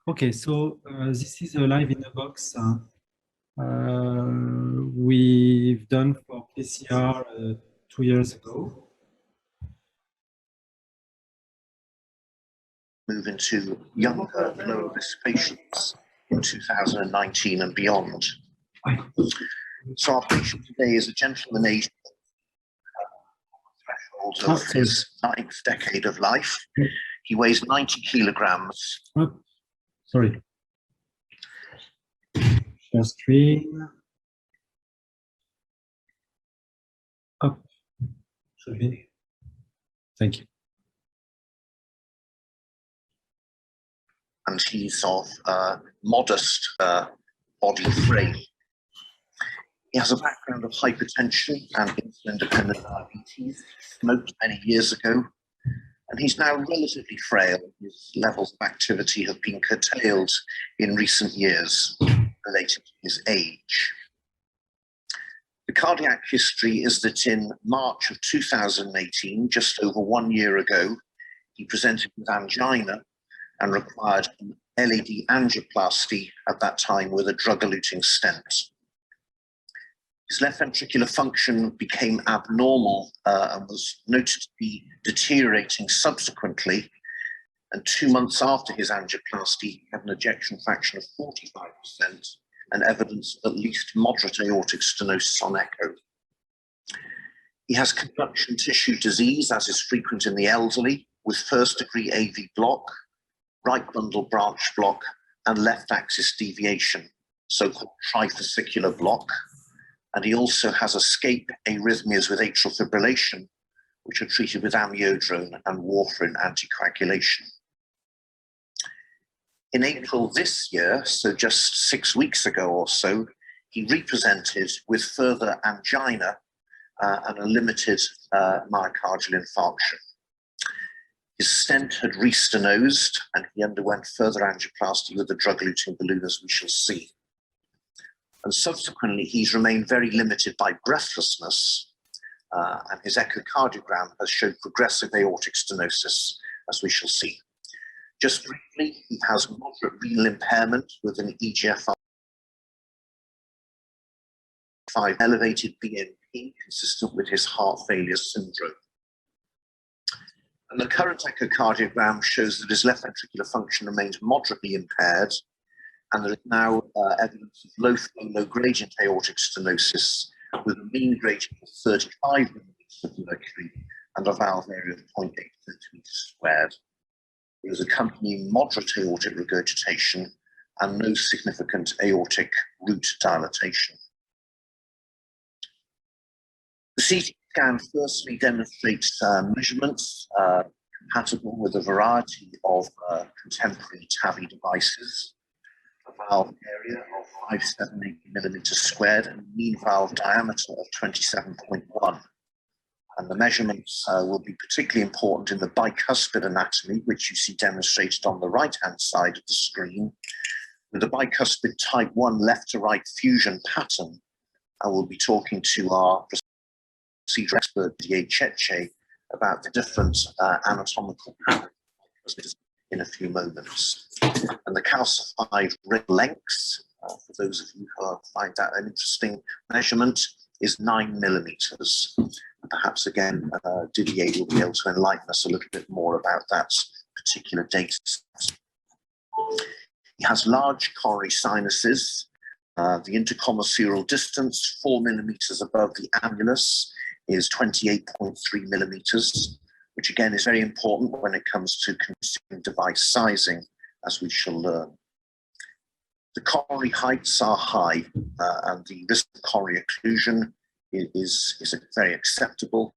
Okay, so this is a live in a box we've done for PCR 2 years ago. Move into younger, lower risk patients in 2019 and beyond. So our patient today is a gentleman aged threshold of his 9th decade of life. He weighs 90 kilograms. Sorry. Share screen. Up. Should be. Thank you. And he's of modest body frame. He has a background of hypertension and insulin-dependent diabetes, smoked many years ago, and he's now relatively frail. His levels of activity have been curtailed in recent years related to his age. The cardiac history is that in March of 2018, just over 1 year ago, he presented with angina and required an LAD angioplasty at that time with a drug-eluting stent. His left ventricular function became abnormal and was noted to be deteriorating subsequently. And 2 months after his angioplasty, he had an ejection fraction of 45% and evidence of at least moderate aortic stenosis on echo. He has conduction tissue disease, as is frequent in the elderly, with first-degree AV block, right bundle branch block, and left axis deviation, so-called trifascicular block. And he also has escape arrhythmias with atrial fibrillation, which are treated with amiodarone and warfarin anticoagulation. In April this year, so just 6 weeks ago or so, he represented with further angina and a limited myocardial infarction. His stent had re-stenosed and he underwent further angioplasty with the drug-eluting balloon, as we shall see. And subsequently, he's remained very limited by breathlessness, and his echocardiogram has showed progressive aortic stenosis, as we shall see. Just briefly, he has moderate renal impairment with an EGFR elevated BNP, consistent with his heart failure syndrome. And the current echocardiogram shows that his left ventricular function remains moderately impaired, and there is now evidence of low flow, low gradient aortic stenosis with a mean gradient of 35 millimeters of mercury and a valve area of 0.8 centimeters squared. There is accompanying moderate aortic regurgitation and no significant aortic root dilatation. The CT scan firstly demonstrates measurements compatible with a variety of contemporary TAVI devices. A valve area of 578 millimeters squared and a mean valve diameter of 27.1. And the measurements will be particularly important in the bicuspid anatomy, which you see demonstrated on the right-hand side of the screen, with the bicuspid type 1 left-to-right fusion pattern. I will be talking to our procedure expert, Didier Cheche, about the different anatomical patterns in a few moments. And the calcified rib length, for those of you who find that an interesting measurement, is 9 millimeters. And perhaps again, Didier will be able to enlighten us a little bit more about that particular data set. He has large coronary sinuses. The intercommissural distance, 4 millimeters above the annulus, is 28.3 millimeters, which again is very important when it comes to considering device sizing, as we shall learn. The coronary heights are high, and the risk of coronary occlusion is very acceptable.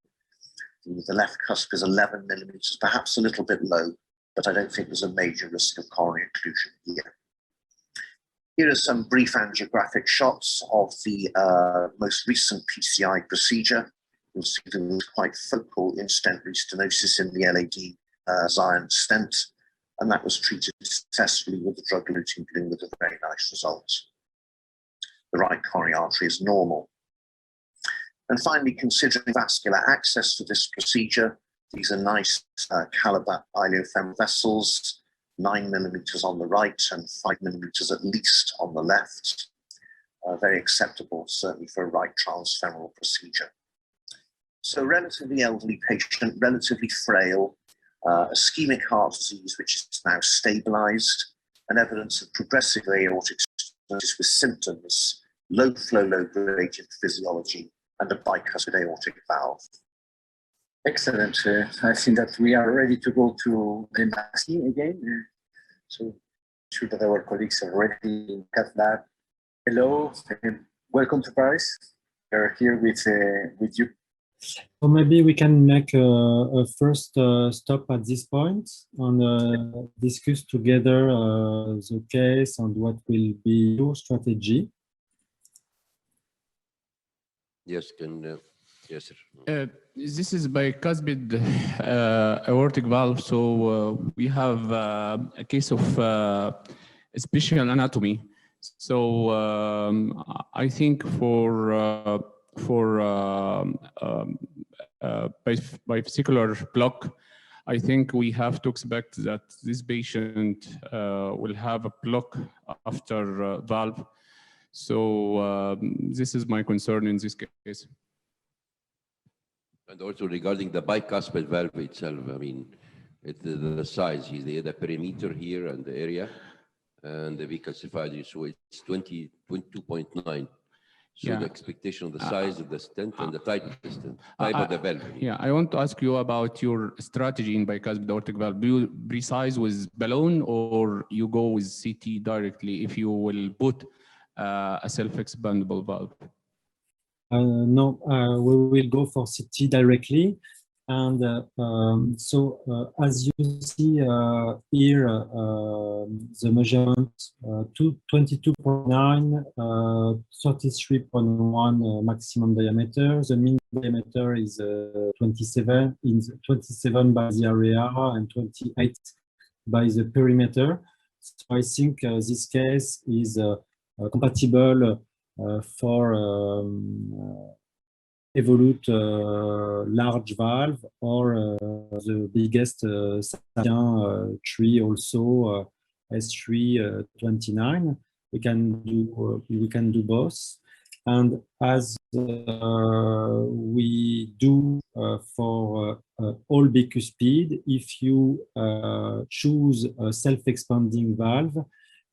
The left cusp is 11 millimeters, perhaps a little bit low, but I don't think there's a major risk of coronary occlusion here. Here are some brief angiographic shots of the most recent PCI procedure. You'll see there was quite focal in-stent restenosis in the LAD Zion stent, and that was treated successfully with the drug-eluting balloon with a very nice result. The right coronary artery is normal. And finally, considering vascular access to this procedure, these are nice caliber iliofemoral vessels, 9 millimeters on the right and 5 millimeters at least on the left. Very acceptable, certainly for a right transfemoral procedure. So relatively elderly patient, relatively frail, ischemic heart disease, which is now stabilized, and evidence of progressive aortic stenosis with symptoms, low flow, low gradient physiology, and a bicuspid aortic valve. Excellent. I think that we are ready to go to the MASI again. So I'm sure that our colleagues are ready in cath lab. Hello, and welcome to Paris. We are here with you. So maybe we can make a first stop at this point and discuss together the case and what will be your strategy. Yes, yes, sir. This is bicuspid aortic valve. So we have a case of special anatomy. So I think for biventricular block, I think we have to expect that this patient will have a block after valve. So this is my concern in this case. And also regarding the bicuspid valve itself, I mean, the size, the perimeter here and the area, and the calcified, so it's 22.9. So Yeah. the expectation of the size of the stent and the type of the stent, type of the valve. Yeah, I want to ask you about your strategy in bicuspid aortic valve. Do you resize with balloon or you go with CT directly if you will put a self-expandable valve? No, we will go for CT directly. And as you see here, the measurement 22.9, 33.1 maximum diameter. The mean diameter is 27 by the area and 28 by the perimeter. So I think this case is compatible for Evolute large valve or the biggest Sapien tree also S329. We can do both, and as we do for all bicuspid, if you choose a self-expanding valve,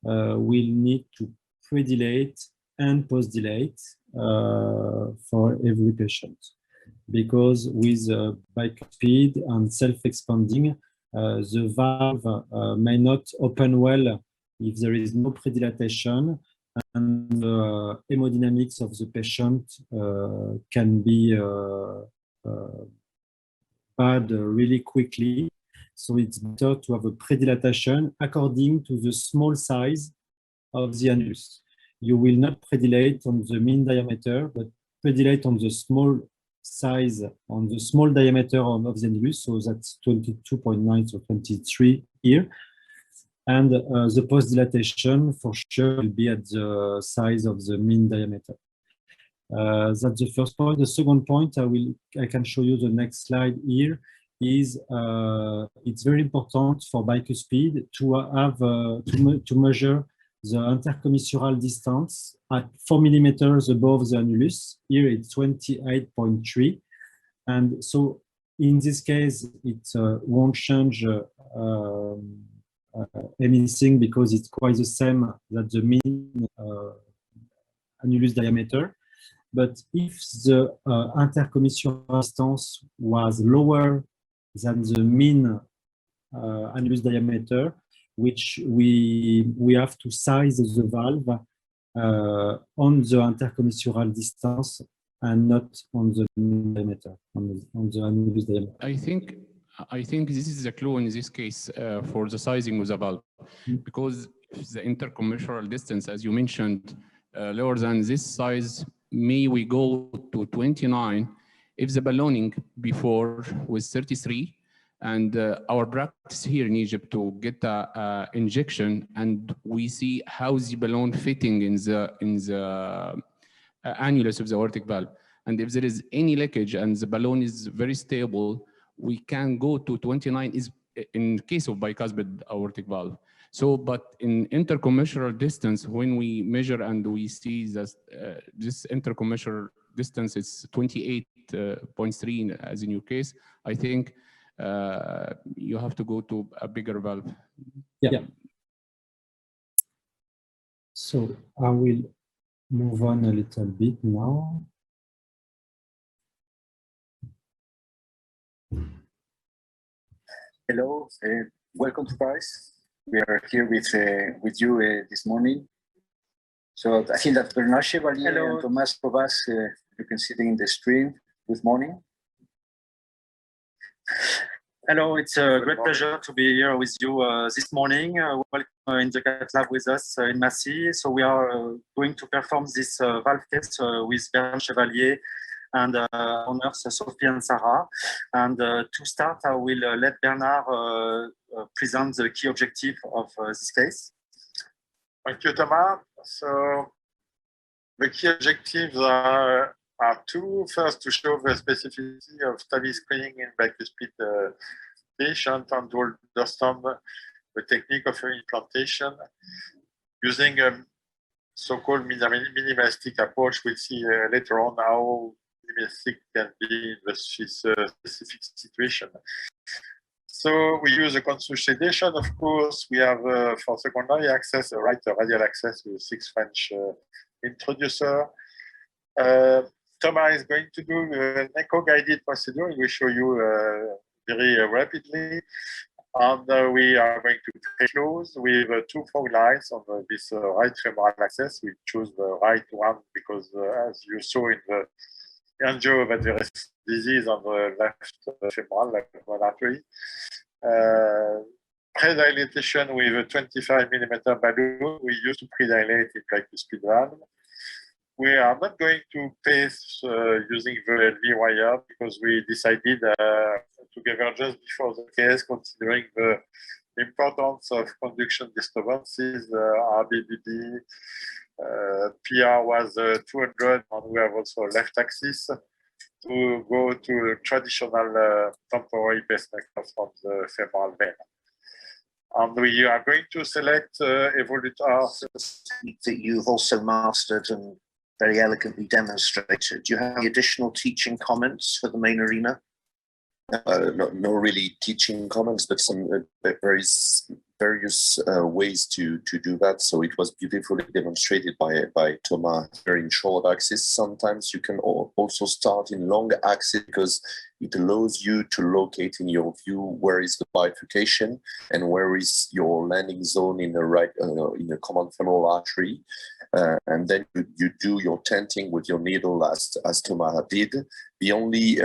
we'll need to predilate and post-dilate for every patient, because with bicuspid and self-expanding, the valve may not open well if there is no predilatation, and the hemodynamics of the patient can be bad really quickly. So it's better to have a predilatation according to the small size of the annulus. You will not predilate on the mean diameter, but predilate on the small size, on the small diameter of the annulus, so that's 22.9, so 23 here. And the post-dilatation for sure will be at the size of the mean diameter. That's the first point. The second point, I can show you the next slide here, is it's very important for bicuspid to have to measure the intercommissural distance at 4 millimeters above the annulus. Here it's 28.3. And so in this case, it won't change anything because it's quite the same that the mean annulus diameter. But if the intercommissural distance was lower than the mean annulus diameter, which we have to size the valve on the intercommissural distance and not on the diameter, on the annulus diameter. I think this is a clue in this case for the sizing of the valve, because if the intercommissural distance, as you mentioned, lower than this size, may we go to 29 if the ballooning before was 33. And our practice here in Egypt to get an injection, and we see how the balloon fitting in the annulus of the aortic valve. And if there is any leakage and the balloon is very stable, we can go to 29 is in case of bicuspid aortic valve. So, but in intercommissural distance, when we measure and we see that this intercommissural distance is 28.3 as in your case, I think you have to go to a bigger valve. Yeah. So I will move on a little bit now. Hello, welcome to Paris. We are here with you this morning. So I think that Bernard Chevalier and Thomas Hovasse, you can see them in the stream. Good morning. Hello, it's a great pleasure to be here with you this morning. Welcome in the cath lab with us in Massy. So we are going to perform this valve test with Bernard Chevalier and owners Sophie and Sarah. And to start, I will let Bernard present the key objective of this case. Thank you, Thomas. So the key objectives are two. First, to show the specificity of TAVI screening in bicuspid patient and to understand the technique of implantation using a so-called minimalistic approach. We'll see later on how minimalistic can be in this specific situation. So we use a console sedation, of course. We have for secondary access, a right radial access with a 6 French introducer. Thomas is going to do an echo-guided procedure. He will show you very rapidly. And we are going to close with 2 fog lights on this right femoral access. We choose the right one because, as you saw in the angio, that there is disease on the left femoral, like artery. Predilatation with a 25 millimeter balloon. We used to predilate in bicuspid valve. We are not going to pace using the LV wire because we decided together just before the case, considering the importance of conduction disturbances, RBBB, PR was 200, and we have also left axis to go to traditional temporary pacemaker from the femoral vein. And we are going to select evolutors that you've also mastered and very elegantly demonstrated. Do you have any additional teaching comments for the main arena? No really teaching comments, but some various ways to do that. So it was beautifully demonstrated by Thomas here in short axis. Sometimes you can also start in long axis because it allows you to locate in your view where is the bifurcation and where is your landing zone in the right in the common femoral artery. And then you do your tenting with your needle as Thomas did. The only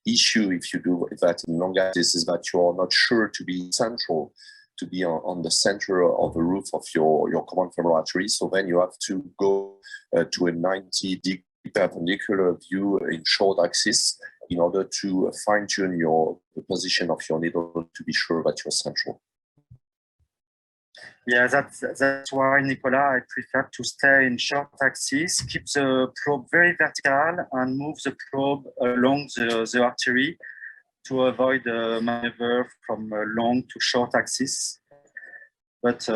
issue if you do that in long axis is that you are not sure to be central, to be on the center of the roof of your common femoral artery. So then you have to go to a 90-degree perpendicular view in short axis in order to fine-tune the position of your needle to be sure that you're central. Yeah, that's why, Nicolas, I prefer to stay in short axis, keep the probe very vertical and move the probe along the artery to avoid the maneuver from long to short axis. But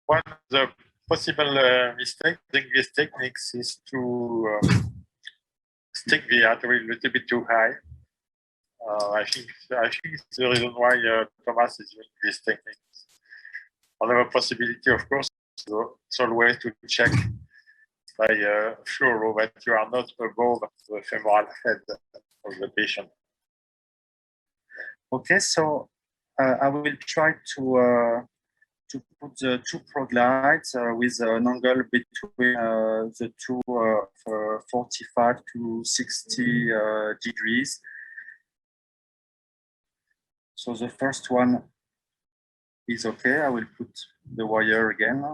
one of the possible mistakes using these techniques is to stick the artery a little bit too high. I think it's the reason why Thomas is using these techniques. Another possibility, of course, it's always to check by fluoro that you are not above the femoral head of the patient. okay, so I will try to put the 2 probe lights with an angle between the two 45 to 60 degrees. So the first one is okay. I will put the wire again.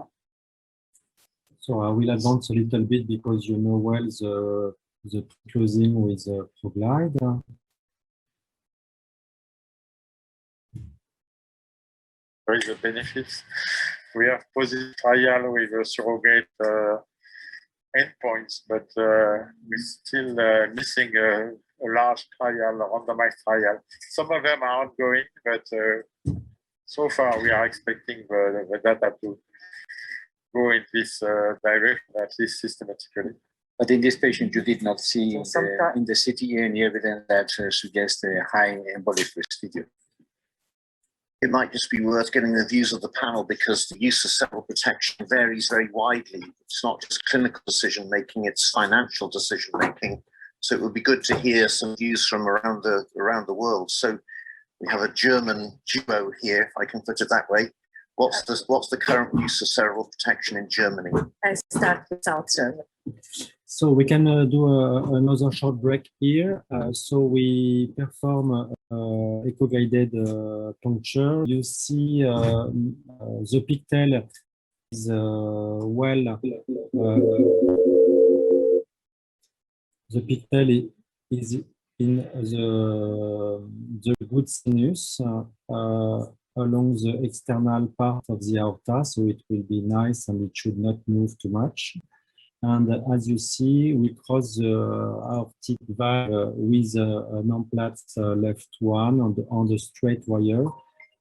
So I will advance a little bit because you know well the closing with the glide. There is a benefits. We have positive trial with surrogate endpoints, but we're still missing a a large trial, a randomized trial. Some of them are ongoing, but so far we are expecting the data to go in this direction, at least systematically. But in this patient, you did not see in the CT any evidence that suggests a high embolic residue. It might just be worth getting the views of the panel because the use of cerebral protection varies very widely. It's not just clinical decision making, it's financial decision making. So it would be good to hear some views from around the world. So we have a German duo here, if I can put it that way. What's the current use of cerebral protection in Germany? I start without German. So we can do another short break here. So we perform echo-guided puncture. You see the pigtail is the pigtail is in the good sinus along the external part of the aorta, so it will be nice and it should not move too much. And as you see, we cross the aortic valve with an implant left one on the straight wire.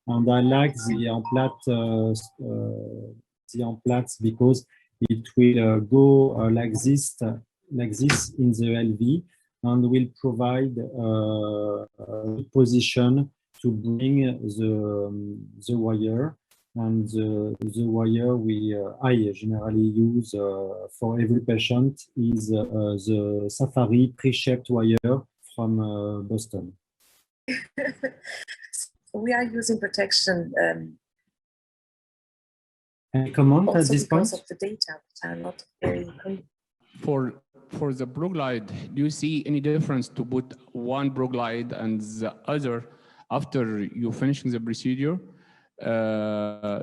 And I like the implants because it will go like this in the LV and will provide a position to bring the wire. And the wire I generally use for every patient is the Safari pre-shaped wire from Boston. We are using protection Any comment at also this because point? of the data, which are not very For the Broglide, do you see any difference to put one Broglide and the other after you finishing the procedure?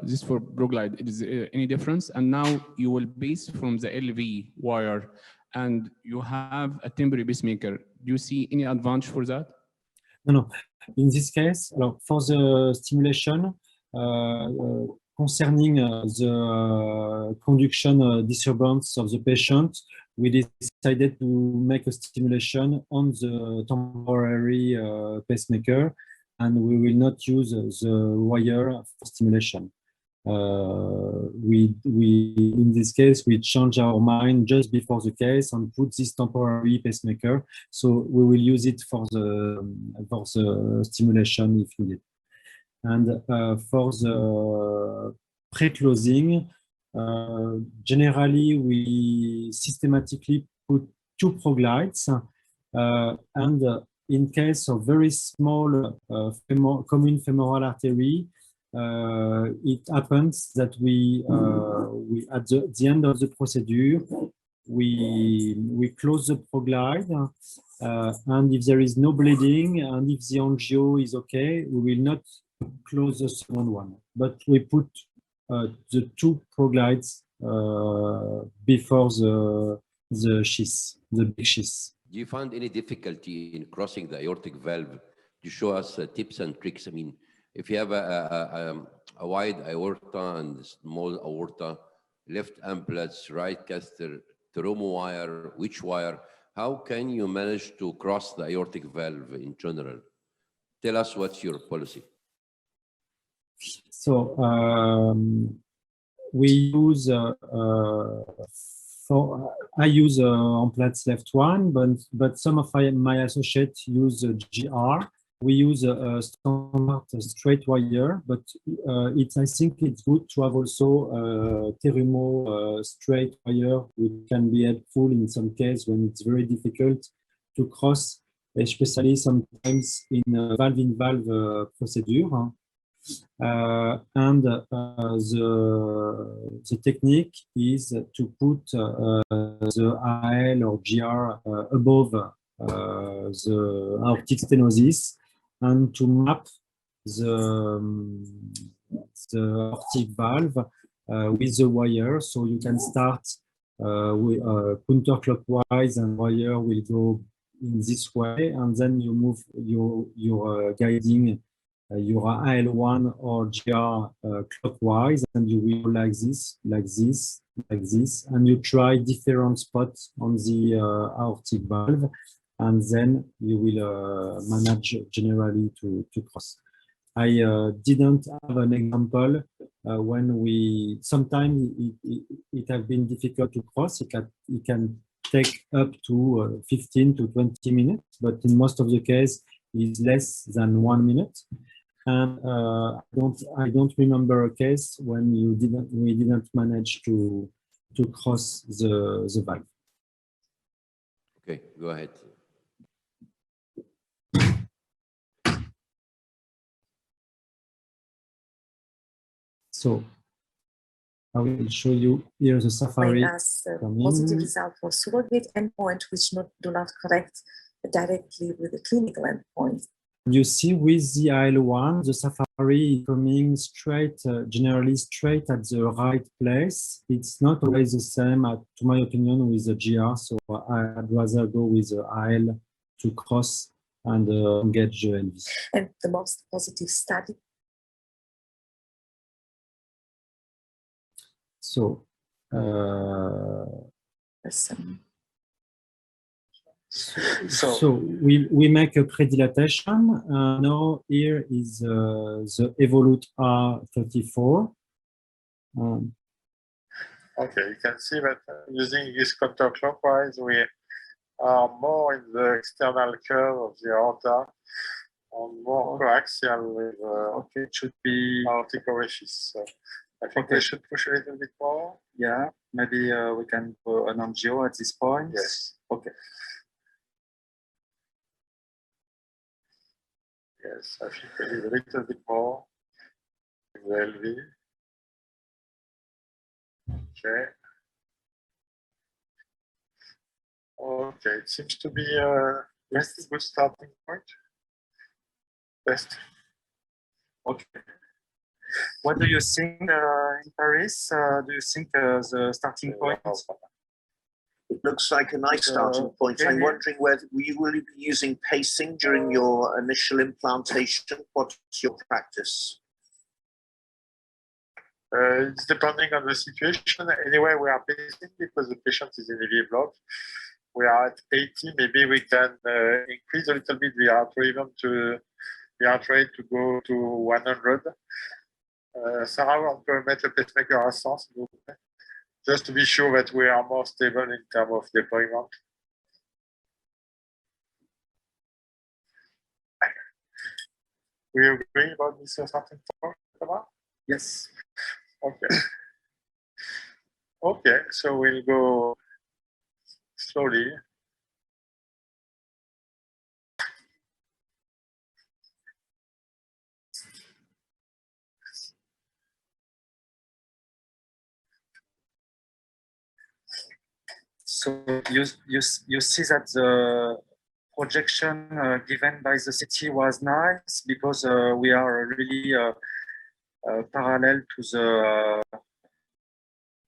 This for Broglide, is any difference? And now you will base from the LV wire and you have a temporary pacemaker. Do you see any advantage for that? No. In this case, for the stimulation, concerning the conduction disturbance of the patient, we decided to make a stimulation on the temporary pacemaker, and we will not use the wire for stimulation. In this case, we change our mind just before the case and put this temporary pacemaker. So we will use it for the stimulation if needed. And for the pre-closing, generally we systematically put 2 proglides, and in case of very small common femoral artery, it happens that we at the end of the procedure, we close the proglide, and if there is no bleeding and if the angio is okay, we will not close the second one, but we put the 2 proglides before the sheath, the big sheath. Do you find any difficulty in crossing the aortic valve? To show us tips and tricks. I mean, if you have a wide aorta and small aorta, left ampullets, right catheter, Terumo wire, which wire, how can you manage to cross the aortic valve in general? Tell us what's your policy. So we use I use implants left one, but some of my associates use GR. We use a standard straight wire, but I think it's good to have also Terumo straight wire, which can be helpful in some cases when it's very difficult to cross, especially sometimes in valve-in-valve procedure. And the technique is to put the AL or GR above the aortic stenosis and to map the aortic valve with the wire. So you can start with counterclockwise, and wire will go in this way, and then you move your guiding your AL1 or GR clockwise, and you will like this, and you try different spots on the aortic valve, and then you will manage generally to cross. I didn't have an example when sometimes it has been difficult to cross. It can take up to 15 to 20 minutes, but in most of the case, it's less than 1 minute. And I don't remember a case when we didn't manage to cross the valve. Okay, go ahead. So I will show you here the Safari. As a positive result for surrogate endpoint, which do not correct directly with the clinical endpoint. You see with the IL-1, the Safari is coming straight, generally straight at the right place. It's not always the same, to my opinion, with the GR. So I'd rather go with the IL to cross and engage the LV. And the most positive study. So, so we make a predilatation. Now here is the Evolute R34. Okay, you can see that using this counterclockwise, we are more in the external curve of the aorta, and more coaxial with okay, it should be articulations. So I think we should push a little bit more. Yeah, maybe we can do an angio at this point. Yes. Okay. Yes, I think we need a little bit more with the LV. Okay. Okay, it seems to be a good starting point. Best. Okay. What do you think in Paris? Do you think the starting point? It looks like a nice starting point. I'm wondering whether you will be using pacing during your initial implantation. What's your practice? It's depending on the situation. Anyway, we are pacing because the patient is in EV block. We are at 80. Maybe we can increase a little bit the heart rate to go to 100. Sarah, on peut mettre le pacemaker à 100, s'il vous plaît. Just to be sure that we are more stable in terms of deployment. We agree about this starting point, Thomas? Yes. Okay. Okay, so we'll go slowly. So you see that the projection given by the CT was nice because we are really parallel to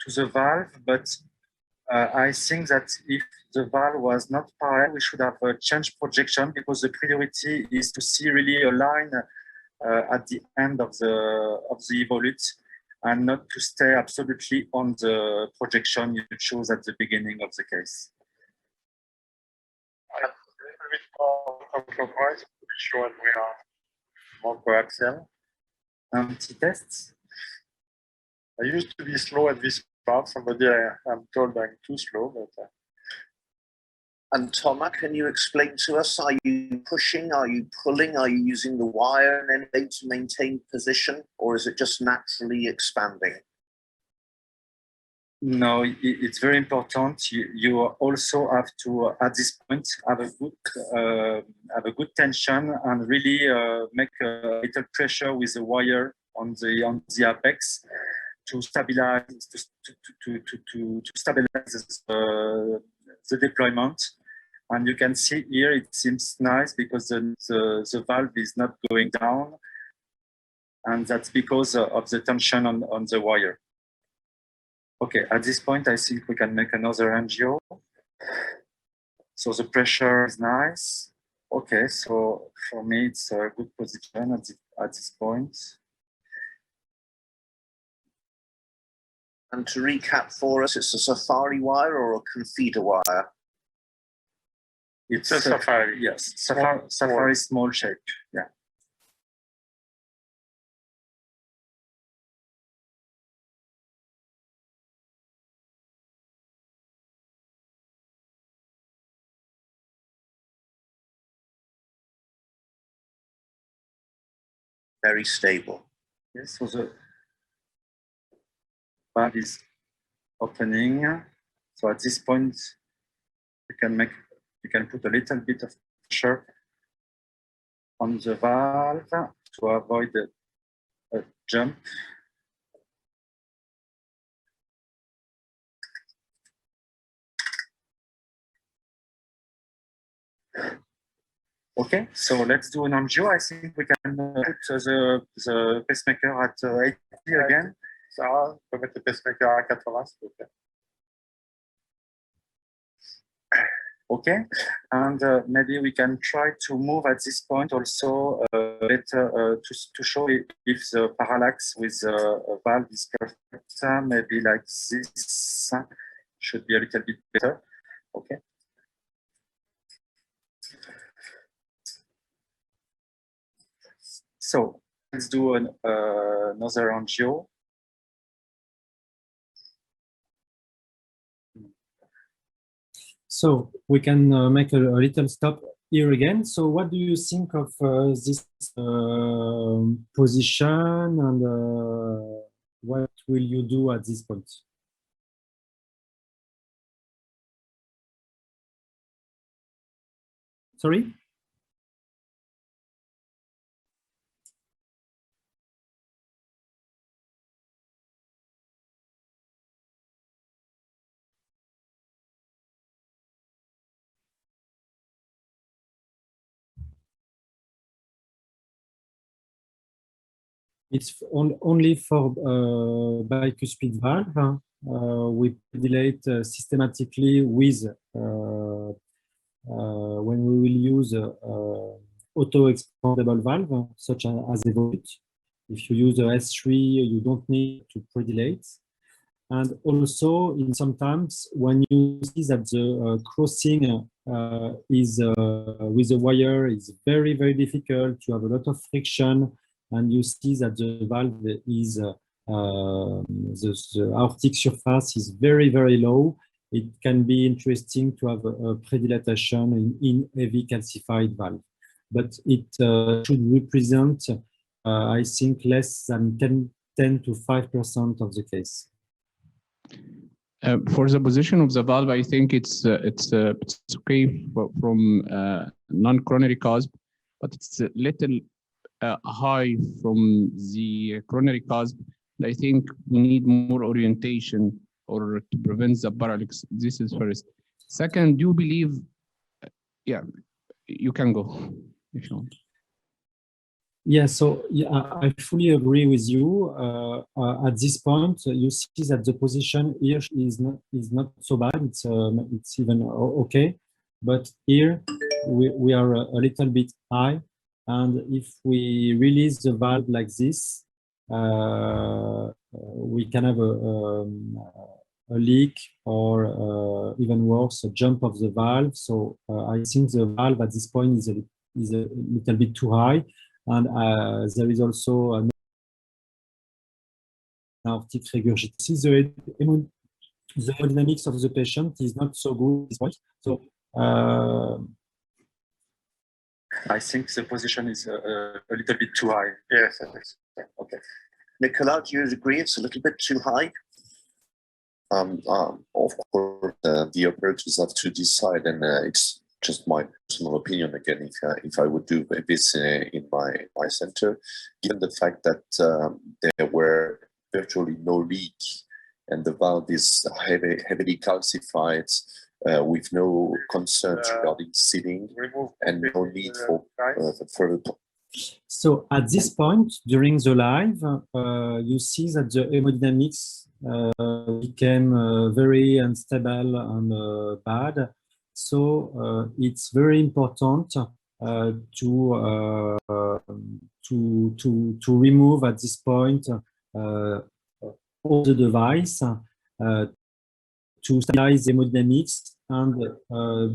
the valve, but I think that if the valve was not parallel, we should have changed projection because the priority is to see really a line at the end of the evolute and not to stay absolutely on the projection you chose at the beginning of the case. A little bit more clockwise to be sure we are more coaxial. Anti-tests. I used to be slow at this part. Somebody I'm told I'm too slow, but. And Thomas, can you explain to us, are you pushing, are you pulling, are you using the wire in any way to maintain position, or is it just naturally expanding? No, it's very important. You also have to, at this point, have a good tension and really make a little pressure with the wire on the apex to stabilize to stabilize the deployment. And you can see here it seems nice because the valve is not going down, and that's because of the tension on the wire. Okay, at this point, I think we can make another angio. So the pressure is nice. Okay, so for me, it's a good position at this point. And to recap for us, it's a Safari wire or a Confida wire? It's a Safari. Yes, Safari small shape. Yeah. Very stable. Yes, so the valve is opening. So at this point, you can put a little bit of pressure on the valve to avoid a jump. Okay, so let's do an angio. I think we can put the pacemaker at 80 again. Sarah, on peut mettre le pacemaker à 80, s'il vous plaît. Okay, and maybe we can try to move at this point also to show if the parallax with the valve is perfect. Maybe like this should be a little bit better. Okay. So let's do another angio. So we can make a little stop here again. So what do you think of this position, and what will you do at this point? Sorry? It's only for bicuspid valve. We dilate systematically with when we will use auto-expandable valve, such as Evolut. If you use a S3, you don't need to predilate. And also, in sometimes when you see that the crossing is with the wire is very, very difficult, you have a lot of friction, and you see that the valve is the aortic surface is very, very low. It can be interesting to have a predilatation in heavy calcified valve, but it should represent, I think, less than 10 to 5% of the case. For the position of the valve, I think it's okay from non-coronary cusp, but it's a little high from the coronary cusp. I think we need more orientation or to prevent the parallax. This is first. Second, do you believe? Yeah, you can go if you want. Yeah, so yeah, I fully agree with you. At this point, you see that the position here is not so bad. It's even okay, but here we are a little bit high, and if we release the valve like this, we can have a leak or even worse, a jump of the valve. So I think the valve at this point is a little bit too high. And there is also an aortic regurgitation. The hemodynamics of the patient is not so good at this point. So I think the position is a little bit too high. Yes. Okay. Nicolas, do you agree it's a little bit too high? Of course, the operators have to decide, and it's just my personal opinion again. If I would do this in my center, given the fact that there were virtually no leak and the valve is heavily calcified, with no concerns regarding sealing and no need for further. So at this point during the live, you see that the hemodynamics became very unstable and bad. So it's very important to remove at this point all the device to stabilize the hemodynamics and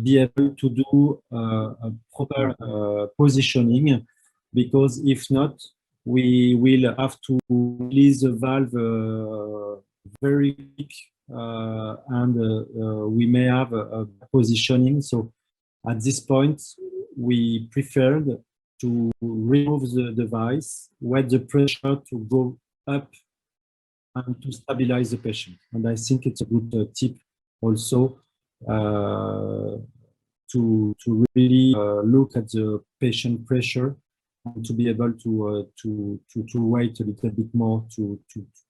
be able to do a proper positioning, because if not, we will have to release the valve very quick, and we may have a positioning. So at this point, we preferred to remove the device, wet the pressure to go up and to stabilize the patient. And I think it's a good tip also to really look at the patient pressure and to be able to wait a little bit more to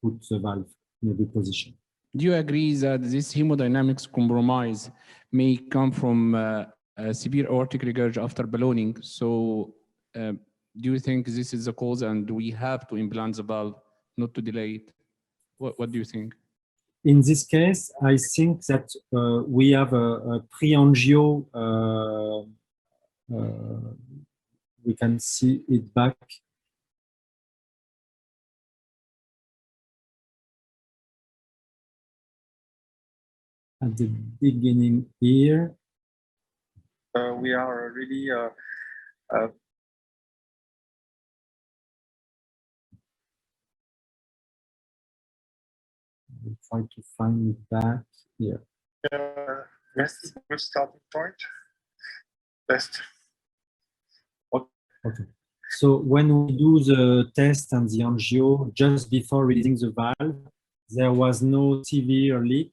put the valve in a good position. Do you agree that this hemodynamics compromise may come from a severe aortic regurg after ballooning? So do you think this is the cause and we have to implant the valve not to delay it? What do you think? In this case, I think that we have a pre-angio, we can see it back. At the beginning here. We are really We'll try to find it back here. Yes, good starting point. Test. Okay. So when we do the test and the angio, just before releasing the valve, there was no severe leak.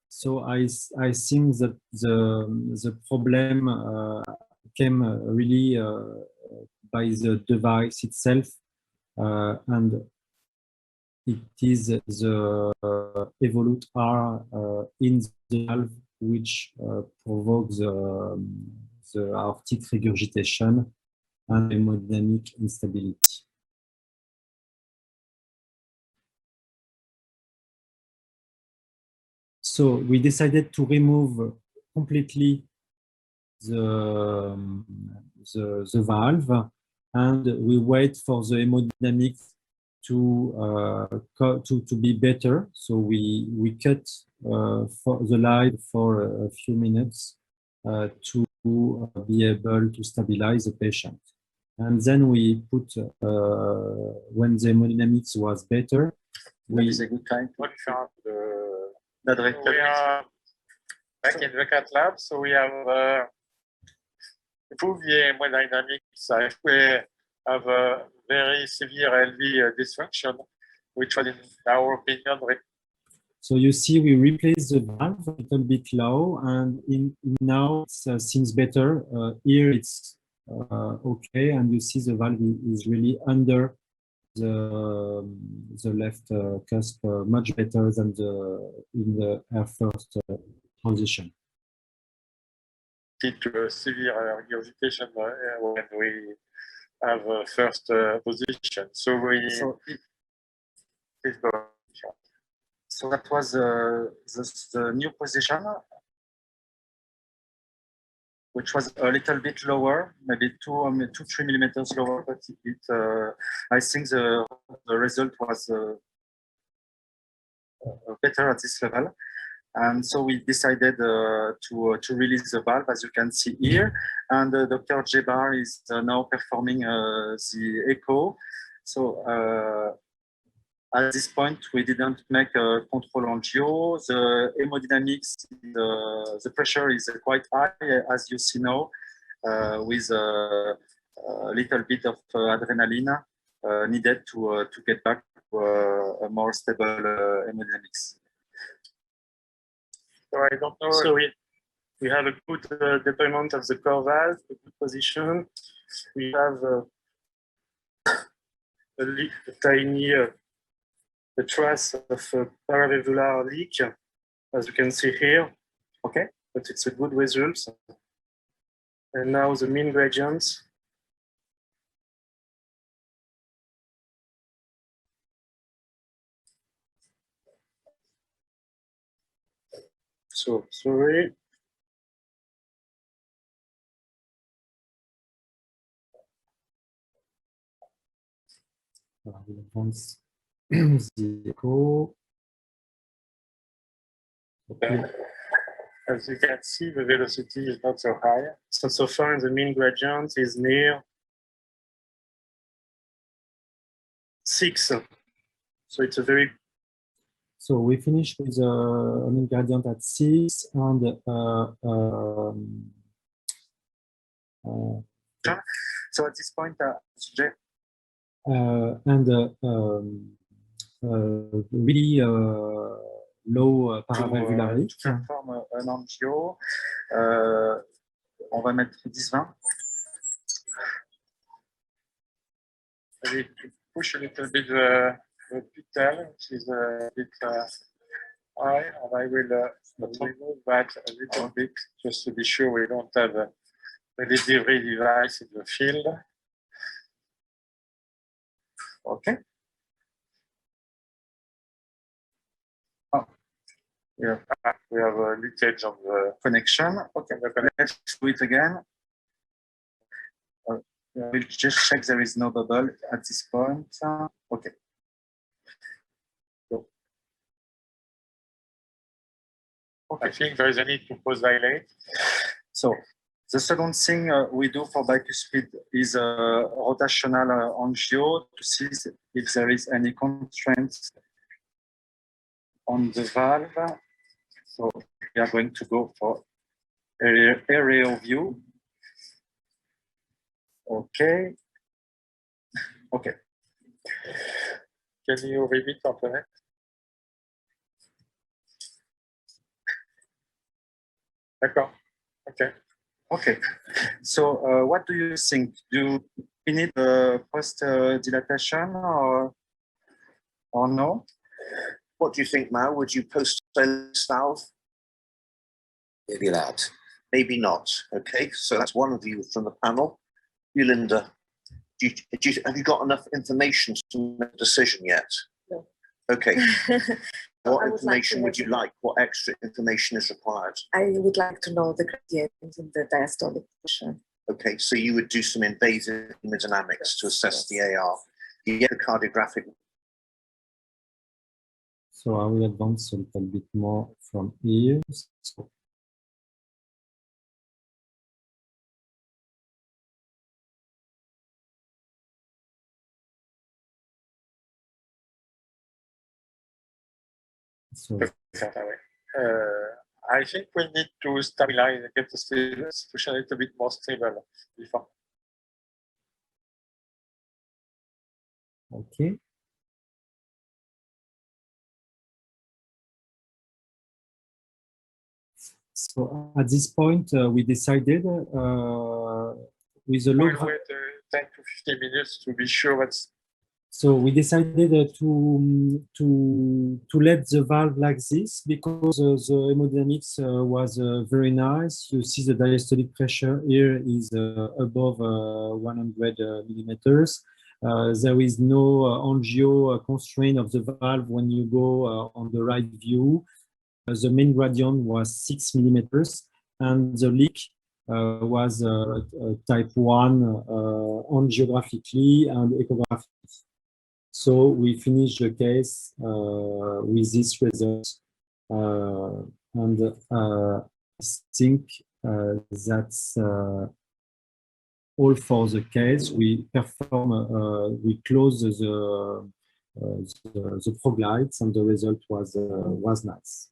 So I think that the problem came really by the device itself, and it is the Evolute R in the valve which provokes the aortic regurgitation and hemodynamic instability. So we decided to remove completely the valve, and we wait for the hemodynamics to be better. So we cut for the light for a few minutes to be able to stabilize the patient. And then we put, when the hemodynamics was better, That is a good time. We are back in the cath lab, so we have improved the hemodynamics. If we have a very severe LV dysfunction, which was, in our opinion, so you see, we replaced the valve a little bit low, and now it seems better. Here it's okay, and you see the valve is really under the left cusp, much better than in the first position. to severe regurgitation when we have first position. So we. So that was the new position, which was a little bit lower, maybe 2-3 millimeters lower, but I think the result was better at this level. And so we decided to release the valve, as you can see here. And Dr. Jebar is now performing the echo. So at this point, we didn't make a control angio. The hemodynamics, the pressure is quite high, as you see now, with a little bit of adrenaline needed to get back to a more stable hemodynamics. So I don't know. So we have a good deployment of the core valve, a good position. We have a tiny a trace of a paravalvular leak, as you can see here. Okay, but it's a good result. And now the mean gradients. So sorry. Once the echo. Okay. As you can see, the velocity is not so high. So far, the mean gradient is near 6. So it's a very So we finish with a mean gradient at 6 and so at this point, really low paravalvular to leak. perform un angio, on va mettre 10-20. I need to push a little bit the pedal, which is a bit high, and I will remove that a little bit just to be sure we don't have a delivery device in the field. Okay. Oh, yeah, we have a leakage on the connection. Okay, let's do it again. We'll just check there is no bubble at this point. Okay. So. Okay. I think there is a need to post dilate. So the second thing we do for bicuspid is a rotational angio to see if there is any constraints on the valve. So we are going to go for aerial view. Okay. Okay. Can you repeat Antoinette? D'accord. Okay. Okay. So what do you think? Do we need post dilatation or no? What do you think, Mao? Would you post this valve? Maybe that. Maybe not. Okay, so that's one view from the panel. You, Linda, have you got enough information to make a decision yet? No. Okay. What information like would you like? What extra information is required? I would like to know the gradient in the diastolic pressure. Okay, so you would do some invasive hemodynamics to assess the AR. The echocardiographic. So I will advance a little bit more from here. So I think we need to stabilize and get the situation a little bit more stable before. okay. So at this point, we decided with a We'll low. wait 10 to 15 minutes to be sure that's. So we decided to let the valve like this because the hemodynamics was very nice. You see the diastolic pressure here is above 100 millimeters. There is no angio constraint of the valve when you go on the right view. The main gradient was 6 millimeters, and the leak was type 1 angiographically and echographically. So we finished the case with this result, and I think that's all for the case. We perform, we close the proglides, and the result was nice.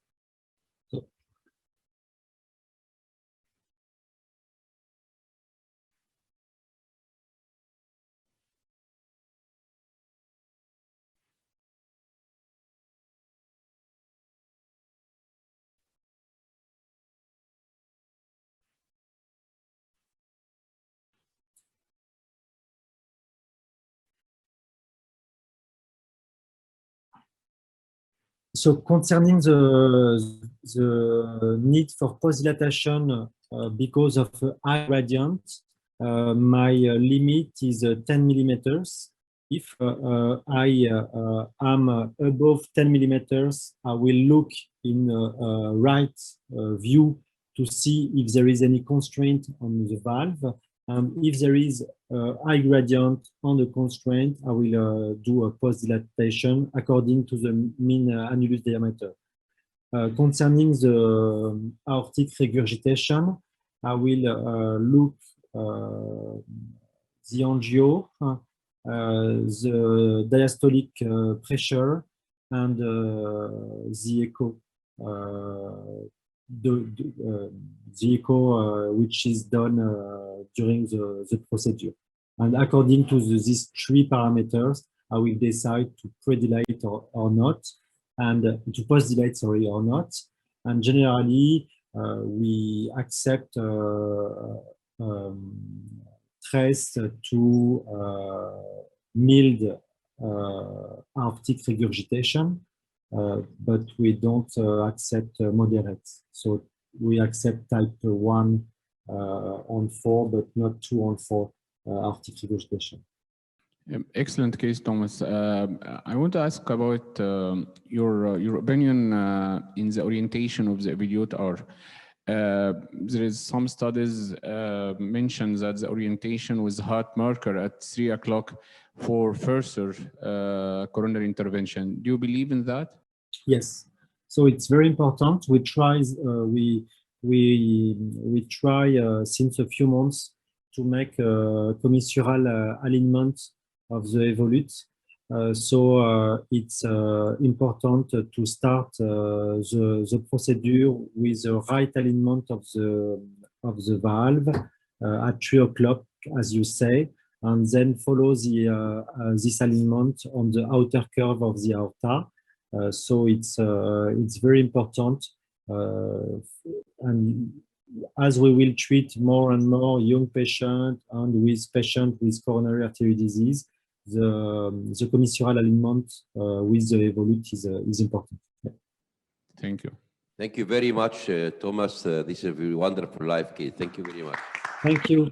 So concerning the need for post-dilatation because of high gradient, my limit is 10 millimeters. If I am above 10 millimeters, I will look in right view to see if there is any constraint on the valve. If there is a high gradient on the constraint, I will do a post-dilatation according to the mean annulus diameter. Concerning the aortic regurgitation, I will look the angio, the diastolic pressure, and the echo. The echo which is done during the procedure. And according to these three parameters, I will decide to predilate or not, and to post-dilate, sorry, or not. And generally, we accept trace to mild aortic regurgitation, but we don't accept moderate. So we accept type 1 on 4, but not 2 on 4 aortic regurgitation. Excellent case, Thomas. I want to ask about your opinion in the orientation of the evaluator. There is some studies mention that the orientation with heart marker at 3 o'clock for further coronary intervention. Do you believe in that? Yes. So it's very important. We try since a few months to make a commissural alignment of the evolute. It's important to start the procedure with the right alignment of the valve at 3 o'clock, as you say, and then follow this alignment on the outer curve of the aorta. So it's very important, and as we will treat more and more young patients and with patients with coronary artery disease, the commissural alignment with the evolute is important. Yeah. Thank you. Thank you very much, Thomas. This is a very wonderful live case. Thank you very much. Thank you.